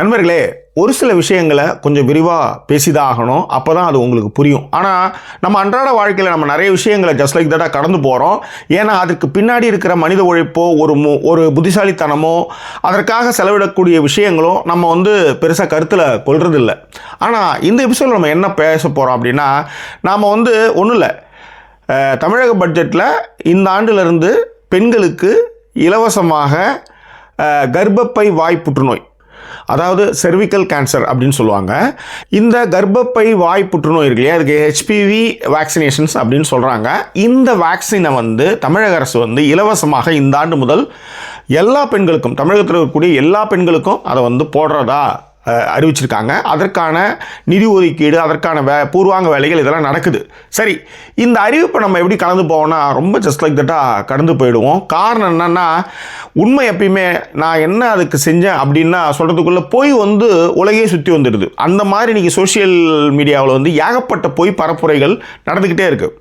நண்பர்களே, ஒரு சில விஷயங்களை கொஞ்சம் விரிவாக பேசிதான் ஆகணும். அப்போ தான் அது உங்களுக்கு புரியும். ஆனால் நம்ம அன்றாட வாழ்க்கையில் நம்ம நிறைய விஷயங்களை ஜஸ்ட் லைக் தட்டாக கடந்து போகிறோம். ஏன்னா அதுக்கு பின்னாடி இருக்கிற மனித உழைப்போ ஒரு புத்திசாலித்தனமோ அதற்காக செலவிடக்கூடிய விஷயங்களோ நம்ம பெருசாக கருத்தில் கொள்றதில்லை. ஆனால் இந்த எபிசோடில் நம்ம என்ன பேச போகிறோம் அப்படின்னா, நாம் ஒன்றும் இல்லை, தமிழக பட்ஜெட்டில் இந்த ஆண்டிலிருந்து பெண்களுக்கு இலவசமாக கர்ப்பப்பை வாய் புற்றுநோய், அதாவது செர்விக்கல் கேன்சர் அப்படின்னு சொல்லுவாங்க. இந்த கர்ப்பப்பை வாய் புற்றுநோய் இருக்கு இல்லையா, அதுக்கு ஹெச்பிவி வேக்சினேஷன்ஸ் அப்படின்னு சொல்கிறாங்க. இந்த வேக்சினை தமிழக அரசு இலவசமாக இந்த ஆண்டு முதல் எல்லா பெண்களுக்கும், தமிழகத்தில் இருக்கக்கூடிய எல்லா பெண்களுக்கும் அதை போடுறதா அறிவிச்சிருக்காங்க. அதற்கான நிதி ஒதுக்கீடு, அதற்கான பூர்வாங்க வேலைகள் இதெல்லாம் நடக்குது. சரி, இந்த அறிவிப்பை நம்ம எப்படி கடந்து போவோம்னா, ரொம்ப ஜஸ்ட் லைக் தட்டாக கடந்து போயிடுவோம். காரணம் என்னன்னா, உண்மை எப்பயுமே நான் என்ன அதுக்கு செஞ்சேன் அப்படின்னா சொல்கிறதுக்குள்ளே போய் உலகையே சுற்றி வந்துடுது. அந்த மாதிரி இன்றைக்கி சோஷியல் மீடியாவில் ஏகப்பட்ட பொய் பரப்புரைகள் நடந்துக்கிட்டே இருக்குது.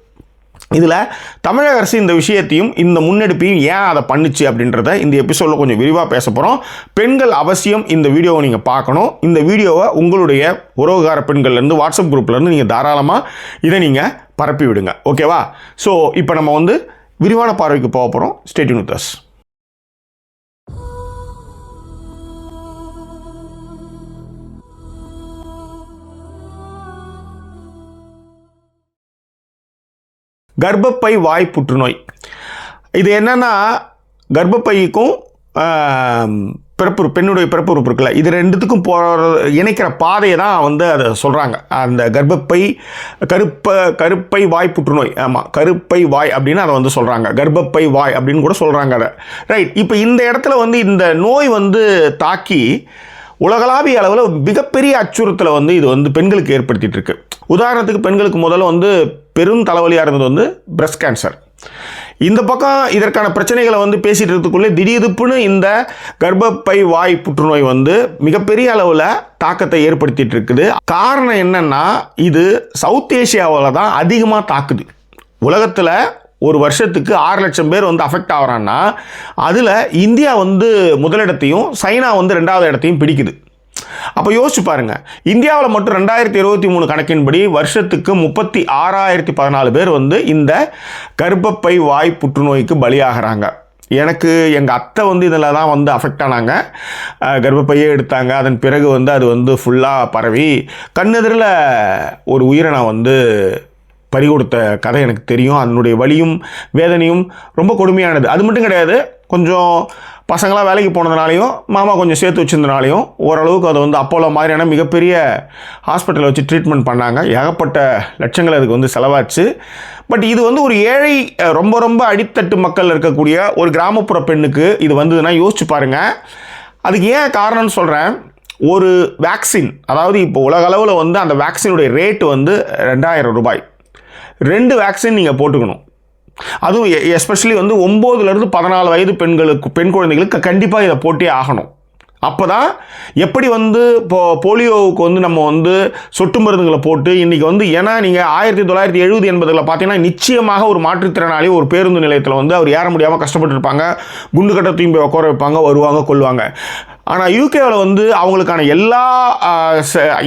இதில் தமிழக அரசு இந்த விஷயத்தையும் இந்த முன்னெடுப்பையும் ஏன் அதை பண்ணுச்சு அப்படின்றத இந்த எபிசோடில் கொஞ்சம் விரிவாக பேச போகிறோம். பெண்கள் அவசியம் இந்த வீடியோவை நீங்கள் பார்க்கணும். இந்த வீடியோவை உங்களுடைய உறவுகார பெண்கள்லேருந்து, வாட்ஸ்அப் குரூப்லேருந்து நீங்கள் தாராளமாக இதை நீங்கள் பரப்பி விடுங்க. ஓகேவா? ஸோ இப்போ நம்ம விரிவான பார்வைக்கு போக போகிறோம். Stay tune with us. கர்ப்பப்பை வாய் புற்றுநோய் இது என்னன்னா, கர்ப்பப்பைக்கும் பெண்ணுடைய பிறப்பு உறுப்பு இருக்குல்ல, இது ரெண்டுத்துக்கும் இணைக்கிற பாதையை தான் அதை சொல்கிறாங்க. அந்த கருப்பை வாய் புற்றுநோய், ஆமாம், கருப்பை வாய் அப்படின்னு அதை சொல்கிறாங்க. கர்ப்பப்பை வாய் அப்படின்னு கூட சொல்கிறாங்க அதை. ரைட். இப்போ இந்த இடத்துல இந்த நோய் தாக்கி உலகளாவிய அளவில் மிகப்பெரிய அச்சுறுத்தலை இது பெண்களுக்கு ஏற்படுத்திட்டு இருக்கு. உதாரணத்துக்கு, பெண்களுக்கு முதல்ல பெரும் தலைவலியாக இருந்தது பிரஸ்ட் கேன்சர். இந்த பக்கம் இதற்கான பிரச்சனைகளை பேசிட்டு இருக்கிறதுக்குள்ளே திடீர்னு இந்த கர்ப்பப்பை வாய் புற்றுநோய் மிகப்பெரிய அளவில் தாக்கத்தை ஏற்படுத்திட்டு இருக்குது. காரணம் என்னன்னா, இது சவுத் ஏஷியாவில் தான் அதிகமாக தாக்குது. உலகத்தில் ஒரு வருஷத்துக்கு 6 லட்சம் பேர் அஃபெக்ட் ஆகிறான்னா, அதில் இந்தியா முதலிடத்தையும் சைனா 2வது இடத்தையும் பிடிக்குது. அப்போ யோசிச்சு பாருங்க, இந்தியாவில் மட்டும் 2023 கணக்கின்படி வருஷத்துக்கு 36,014 பேர் இந்த கர்ப்பப்பை வாய் புற்றுநோய்க்கு பலியாகிறாங்க. எனக்கு எங்கள் அத்தை இதில் தான் அஃபெக்ட் ஆனாங்க. கர்ப்பப்பையே எடுத்தாங்க. அதன் பிறகு அது ஃபுல்லாக பரவி கண்ணெதிரில் ஒரு உயிரை நான் பறிகொடுத்த கதை எனக்கு தெரியும். அதனுடைய வலியும் வேதனையும் ரொம்ப கொடுமையானது. அது மட்டும் கிடையாது, கொஞ்சம் பசங்களாம் வேலைக்கு போனதுனாலையும் மாமா கொஞ்சம் சேர்த்து வச்சிருந்தனாலையும் ஓரளவுக்கு அது அப்போலோ மாதிரியான மிகப்பெரிய ஹாஸ்பிட்டலில் வச்சு ட்ரீட்மெண்ட் பண்ணாங்க. ஏகப்பட்ட லட்சங்கள் அதுக்கு செலவாச்சு. பட் இது ஒரு ஏழை, ரொம்ப ரொம்ப அடித்தட்டு மக்கள் இருக்கக்கூடிய ஒரு கிராமப்புற பெண்ணுக்கு இது வந்ததுன்னா யோசிச்சு பாருங்கள். அதுக்கு ஏன் காரணம்னு சொல்கிறேன். ஒரு வேக்சின், அதாவது இப்போ உலக அளவில் அந்த வேக்சினுடைய ரேட்டு 2000 ரூபாய். 2 வேக்சின் நீங்கள் போட்டுக்கணும். அதுவும் எஸ்பெஷலி 9லேருந்து 14 வயது பெண் குழந்தைகளுக்கு கண்டிப்பாக இதை போட்டே ஆகணும். அப்போ தான் எப்படி இப்போ போலியோவுக்கு நம்ம சொட்டு மருந்துகளை போட்டு இன்றைக்கி ஏன்னா நீங்கள் 1970 80களில் பார்த்தீங்கன்னா நிச்சயமாக ஒரு மாற்றுத்திறனாளி ஒரு பேருந்து நிலையத்தில் அவர் ஏற முடியாமல் கஷ்டப்பட்டு இருப்பாங்க. குண்டு கட்ட தூம்பி உட்கார வைப்பாங்க, வருவாங்க, கொள்வாங்க. ஆனால் யூகேவில் அவங்களுக்கான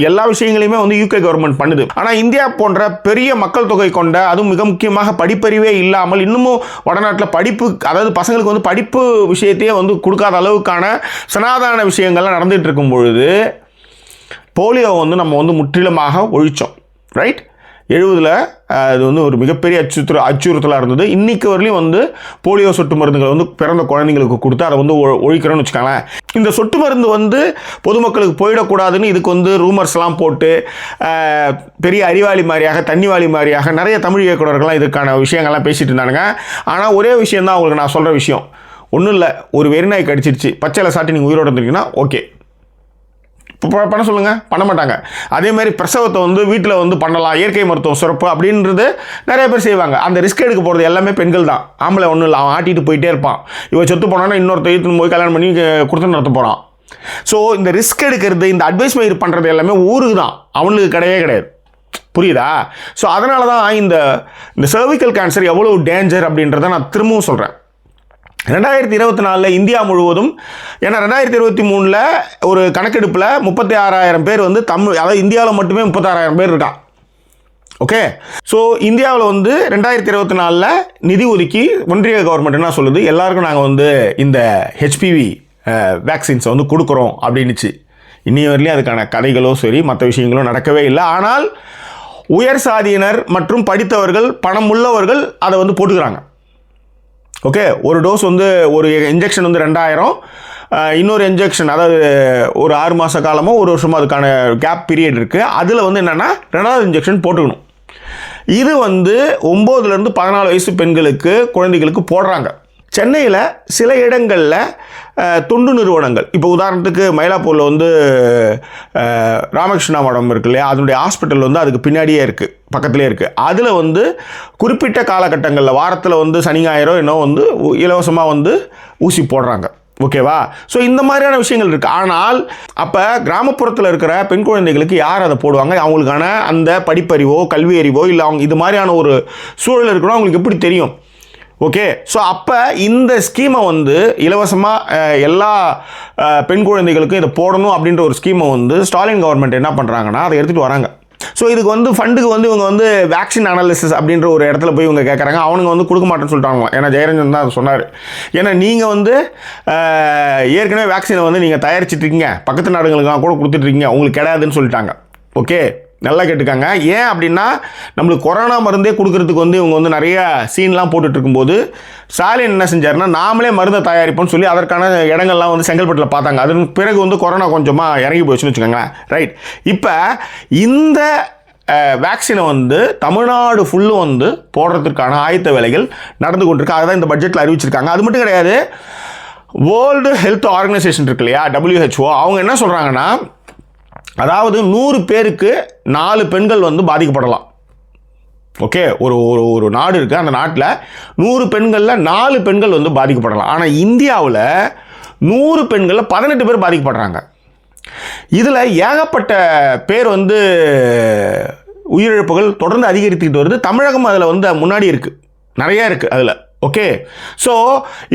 எல்லா விஷயங்களையுமே யூகே கவர்மெண்ட் பண்ணுது. ஆனால் இந்தியா போன்ற பெரிய மக்கள் தொகை கொண்ட, அதுவும் மிக முக்கியமாக படிப்பறிவே இல்லாமல் இன்னமும் வடநாட்டில் படிப்பு, அதாவது பசங்களுக்கு படிப்பு விஷயத்தையே கொடுக்காத அளவுக்கான சனாதன விஷயங்கள்லாம் நடந்துகிட்டு இருக்கும் பொழுது போலியோ நம்ம முற்றிலுமாக ஒழித்தோம். ரைட். 70ல் அது ஒரு மிகப்பெரிய அச்சுறுத்தலாக இருந்தது. இன்றைக்கு வரலையும் போலியோ சொட்டு மருந்துகள் பிறந்த குழந்தைங்களுக்கு கொடுத்து அதை ஒழிக்கிறோன்னு வச்சுக்கோங்களேன். இந்த சொட்டு மருந்து பொதுமக்களுக்கு போயிடக்கூடாதுன்னு இதுக்கு ரூமர்ஸ்லாம் போட்டு பெரிய அறிவாளி மாதிரியாக, தண்ணிவாளி மாதிரியாக நிறைய தமிழ் இயக்குநர்கள்லாம் இதுக்கான விஷயங்கள்லாம் பேசிகிட்டு இருந்தானுங்க. ஆனால் ஒரே விஷயந்தான் உங்களுக்கு நான் சொல்கிற விஷயம். ஒன்றும் இல்லை, ஒரு வெறிநாய் கடிச்சிருச்சு, பச்சையில் சாட்டி நீங்கள் உயிரோடு இருந்தீங்கன்னா ஓகே, பண்ண சொல்லுங்கள், பண்ண மாட்டாங்க. அதேமாதிரி பிரசவத்தை வீட்டில் பண்ணலாம், இயற்கை மருத்துவம் சிறப்பு அப்படின்றது நிறைய பேர் செய்வாங்க. அந்த ரிஸ்க் எடுக்க போகிறது எல்லாமே பெண்கள் தான். ஆம்பளை ஒன்றும் இல்லை, அவன் ஆட்டிட்டு போயிட்டே இருப்பான். இவன் செத்து போனான்னா இன்னொருத்த ஈத்துன்னு போய் கல்யாணம் பண்ணி கொடுத்து நடத்த போகிறான். ஸோ இந்த ரிஸ்க் எடுக்கிறது, இந்த அட்வைஸ் மாதிரி பண்ணுறது எல்லாமே ஊருக்கு தான், அவனுக்கு கிடையாது. புரியுதா? ஸோ அதனால தான் இந்த சர்விக்கல் கேன்சர் எவ்வளோ டேஞ்சர் அப்படின்றத நான் திரும்பவும் சொல்கிறேன். 2024 இந்தியா முழுவதும், ஏன்னா 2023 ஒரு கணக்கெடுப்பில் 36,000 பேர் வந்து அதாவது இந்தியாவில் மட்டுமே 36,000 பேர் இருக்கான். ஓகே, ஸோ இந்தியாவில் வந்து 2024 நிதி ஒதுக்கி ஒன்றிய கவர்மெண்ட் என்ன சொல்லுது, எல்லாருக்கும் நாங்கள் வந்து இந்த ஹெச்பிவி வேக்சின்ஸை வந்து கொடுக்குறோம் அப்படின்னுச்சு. இன்னி வரையிலையும் அதுக்கான கதைகளோ சரி மற்ற விஷயங்களோ நடக்கவே இல்லை. ஆனால் உயர் சாதியினர் மற்றும் படித்தவர்கள், பணம் உள்ளவர்கள் அதை வந்து போட்டுக்கிறாங்க. ஓகே, ஒரு டோஸ் வந்து ஒரு இன்ஜெக்ஷன் வந்து 2,000, இன்னொரு இன்ஜெக்ஷன் அதாவது ஒரு 6 மாத காலமோ ஒரு வருஷமோ அதுக்கான கேப் பீரியட் இருக்குது. அதில் வந்து என்னென்னா 2வது இன்ஜெக்ஷன் போட்டுக்கணும். இது வந்து 9லேருந்து 14 வயசு பெண்களுக்கு, குழந்தைகளுக்கு போடுறாங்க. சென்னையில் சில இடங்களில் தொண்டு நிறுவனங்கள், இப்போ உதாரணத்துக்கு மயிலாப்பூரில் வந்து ராமகிருஷ்ணா மடம் இருக்கு இல்லையா, அதனுடைய ஹாஸ்பிட்டல் வந்து அதுக்கு பின்னாடியே இருக்குது, பக்கத்துலேயே இருக்குது. அதில் வந்து குறிப்பிட்ட காலகட்டங்களில் வாரத்தில் வந்து சனி ஞாயிறோ இன்னும் வந்து இலவசமாக வந்து ஊசி போடுறாங்க. ஓகேவா? ஸோ இந்த மாதிரியான விஷயங்கள் இருக்குது. ஆனால் அப்போ கிராமப்புறத்தில் இருக்கிற பெண் குழந்தைகளுக்கு யார் அதை போடுவாங்க? அவங்களுக்கான அந்த படிப்பறிவோ கல்வி அறிவோ இல்லை அவங்க இது மாதிரியான ஒரு சூழல் இருக்கணும், அவங்களுக்கு எப்படி தெரியும்? ஓகே, ஸோ அப்போ இந்த ஸ்கீமை வந்து இலவசமாக எல்லா பெண் குழந்தைகளுக்கும் இதை போடணும் அப்படின்ற ஒரு ஸ்கீமை வந்து ஸ்டாலின் கவர்மெண்ட் என்ன பண்ணுறாங்கன்னா அதை எடுத்துகிட்டு வராங்க. ஸோ இதுக்கு வந்து ஃபண்டுக்கு வந்து இவங்க வந்து வேக்சின் அனாலிசிஸ் அப்படின்ற ஒரு இடத்துல போய் இவங்க கேட்குறாங்க. அவனுங்க வந்து கொடுக்க மாட்டேன்னு சொல்லிட்டாங்க. ஏன்னா ஜெயரஞ்சன் தான் சொன்னார், ஏன்னா நீங்கள் வந்து ஏற்கனவே வேக்சினை வந்து நீங்கள் தயாரிச்சிட்ருக்கீங்க, பக்கத்து நாடுகளுக்கு கூட கொடுத்துட்ருக்கீங்க, உங்களுக்கு கிடையாதுன்னு சொல்லிட்டாங்க. ஓகே, நல்லா கேட்டுக்காங்க. ஏன் அப்படின்னா நம்மளுக்கு கொரோனா மருந்தே கொடுக்கறதுக்கு வந்து இவங்க வந்து நிறைய சீன்லாம் போட்டுட்டு இருக்கும்போது ஸ்டாலின் என்ன செஞ்சாருன்னா நாமளே மருந்தை தயாரிப்போம்னு சொல்லி அதற்கான இடங்கள்லாம் வந்து செங்கல்பட்டில் பார்த்தாங்க. அதன் பிறகு வந்து கொரோனா கொஞ்சமாக இறங்கி போச்சுன்னு வச்சுக்கோங்களேன். ரைட், இப்போ இந்த வேக்சினை வந்து தமிழ்நாடு ஃபுல்லும் வந்து போடுறதுக்கான ஆயத்த வேலைகள் நடந்து கொண்டிருக்கு. அதுதான் இந்த பட்ஜெட்டில் அறிவிச்சிருக்காங்க. அது மட்டும் கிடையாது, வேர்ல்டு ஹெல்த் ஆர்கனைசேஷன் இருக்கு இல்லையா, WHO, அவங்க என்ன சொல்கிறாங்கன்னா, அதாவது 100 பேருக்கு 4 பெண்கள் வந்து பாதிக்கப்படலாம். ஓகே, ஒரு ஒரு நாடு இருக்குது, அந்த நாட்டில் 100 பெண்களில் 4 பெண்கள் வந்து பாதிக்கப்படலாம். ஆனால் இந்தியாவில் 100 பெண்களில் 18 பேர் பாதிக்கப்படுறாங்க. இதில் ஏகப்பட்ட பேர் வந்து உயிரிழப்புகள் தொடர்ந்து அதிகரித்துக்கிட்டு வருது. தமிழகம் அதில் வந்து முன்னாடி இருக்குது, நிறையா இருக்குது அதில். ஓகே, ஸோ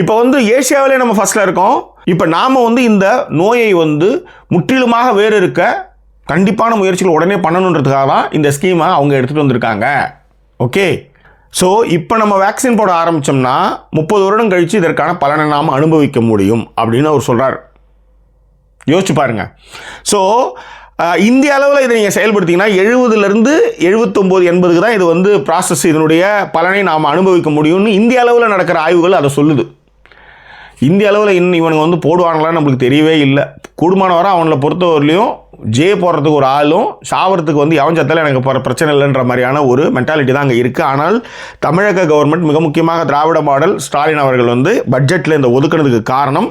இப்போ வந்து ஏசியாவிலே நம்ம ஃபஸ்ட்டில் இருக்கோம். இப்போ நாம் வந்து இந்த நோயை வந்து முற்றிலுமாக வேறு இருக்க கண்டிப்பான முயற்சிகள் உடனே பண்ணணுன்றதுக்காக தான் இந்த ஸ்கீமை அவங்க எடுத்துகிட்டு வந்திருக்காங்க. ஓகே, ஸோ இப்போ நம்ம வேக்சின் போட ஆரம்பித்தோம்னா 30 வருடம் கழித்து இதற்கான பலனை நாம் அனுபவிக்க முடியும் அப்படின்னு அவர் சொல்கிறார். யோசிச்சு பாருங்கள். ஸோ இந்திய அளவில் இதை நீங்கள் செயல்படுத்திங்கன்னா 70லேருந்து 79, 80க்கு தான் இது வந்து ப்ராசஸ், இதனுடைய பலனை நாம் அனுபவிக்க முடியும்னு இந்திய அளவில் நடக்கிற ஆய்வுகள் அதை சொல்லுது. இந்திய அளவில் இன்னும் இவனுங்க வந்து போடுவாங்களான்னு நம்மளுக்கு தெரியவே இல்லை. கூடுமானவரை அவனை பொறுத்தவரையிலையும் போடுறதுக்கு ஒரு ஆளும் சாவறதுக்கு வந்து எவன் சத்தாலும் எனக்கு பிரச்சனை இல்லைன்ற மாதிரியான ஒரு மென்டாலிட்டி தான் அங்கே இருக்குது. ஆனால் தமிழக கவர்மெண்ட், மிக முக்கியமாக திராவிட மாடல் ஸ்டாலின் அவர்கள் வந்து பட்ஜெட்டில் இந்த ஒதுக்குனதுக்கு காரணம்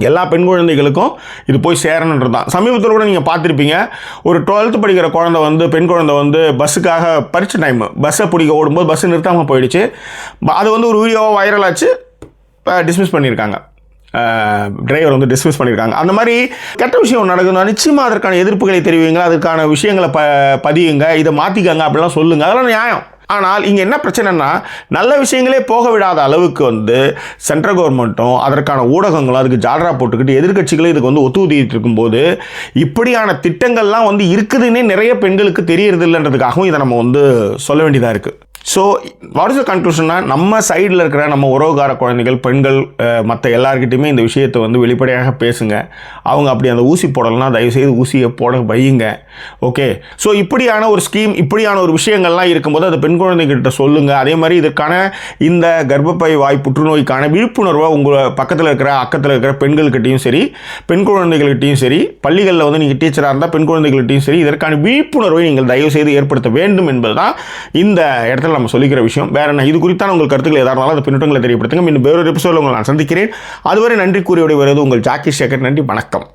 எல்லா பெண் குழந்தைகளுக்கும் இது போய் சேரணுன்றது தான். சமீபத்தில் கூட நீங்கள் பார்த்துருப்பீங்க, ஒரு 12th படிக்கிற குழந்தை வந்து, பெண் குழந்தை வந்து பஸ்ஸுக்காக பரீட்சை டைம் பஸ்ஸை பிடிக்க ஓடும்போது பஸ்ஸு நிறுத்தாமல் போயிடுச்சு. அது வந்து ஒரு வீடியோவாக வைரல் ஆச்சு, டிஸ்மிஸ் பண்ணியிருக்காங்க, டிரைவர் வந்து டிஸ்மிஸ் பண்ணியிருக்காங்க. அந்த மாதிரி கெட்ட விஷயம் நடக்குதுன்னா நிச்சயமாக அதற்கான எதிர்ப்புகளை தெரிவிங்க, அதற்கான விஷயங்களை பதியுங்க, இதை மாற்றிக்காங்க அப்படிலாம் சொல்லுங்கள், அதெல்லாம் நியாயம். ஆனால் இங்கே என்ன பிரச்சனைனா, நல்ல விஷயங்களே போக விடாத அளவுக்கு வந்து சென்ட்ரல் கவர்மெண்ட்டும் அதற்கான ஊடகங்களும் அதுக்கு ஜால்ரா போட்டுக்கிட்டு எதிர்கட்சிகளும் இதுக்கு வந்து ஒத்துழைத்து இருக்கும்போது இப்படியான திட்டங்கள்லாம் வந்து இருக்குதுன்னே நிறைய பெண்களுக்கு தெரியறது இல்லைன்றதுக்காகவும் இதை நம்ம வந்து சொல்ல வேண்டியதாக இருக்குது. ஸோ வாட் இஸ் த கன்க்ளூஷன்னா, நம்ம சைடில் இருக்கிற நம்ம உறவுகார குழந்தைகள், பெண்கள், மற்ற எல்லாருக்கிட்டையுமே இந்த விஷயத்தை வந்து வெளிப்படையாக பேசுங்க. அவங்க அப்படி அந்த ஊசி போடலைன்னா தயவுசெய்து ஊசியை போட வையுங்க. ஓகே, ஸோ இப்படியான ஒரு ஸ்கீம், இப்படியான ஒரு விஷயங்கள்லாம் இருக்கும்போது அது பெண் குழந்தைகிட்ட சொல்லுங்கள். அதே மாதிரி இதற்கான இந்த கர்ப்பப்பை வாய் புற்றுநோய்க்கான விழிப்புணர்வை உங்கள் பக்கத்தில் இருக்கிற அக்கத்தில் இருக்கிற பெண்கள்கிட்டையும் சரி, பெண் குழந்தைகள்கிட்டையும் சரி, பள்ளிகளில் வந்து நீங்கள் டீச்சராக இருந்தால் பெண் குழந்தைகள்கிட்டையும் சரி, இதற்கான விழிப்புணர்வை நீங்கள் தயவுசெய்து ஏற்படுத்த வேண்டும் என்பது தான் இந்த இடத்துல நம்ம சொல்லிக்கிற விஷயம். வேற என்ன, இது குறித்தான உங்கள் கருத்துக்கள் ஏதாவது இருந்தாலும் அதை பின்னூட்டங்களை தெரியப்படுத்துங்க. இன்னும் வேறொரு எபிசோடில் உங்களை நான் சந்திக்கிறேன். அதுவரை நன்றி கூறி விடைபெறுவது உங்கள் ஜாக்கி சேகர். நன்றி, வணக்கம்.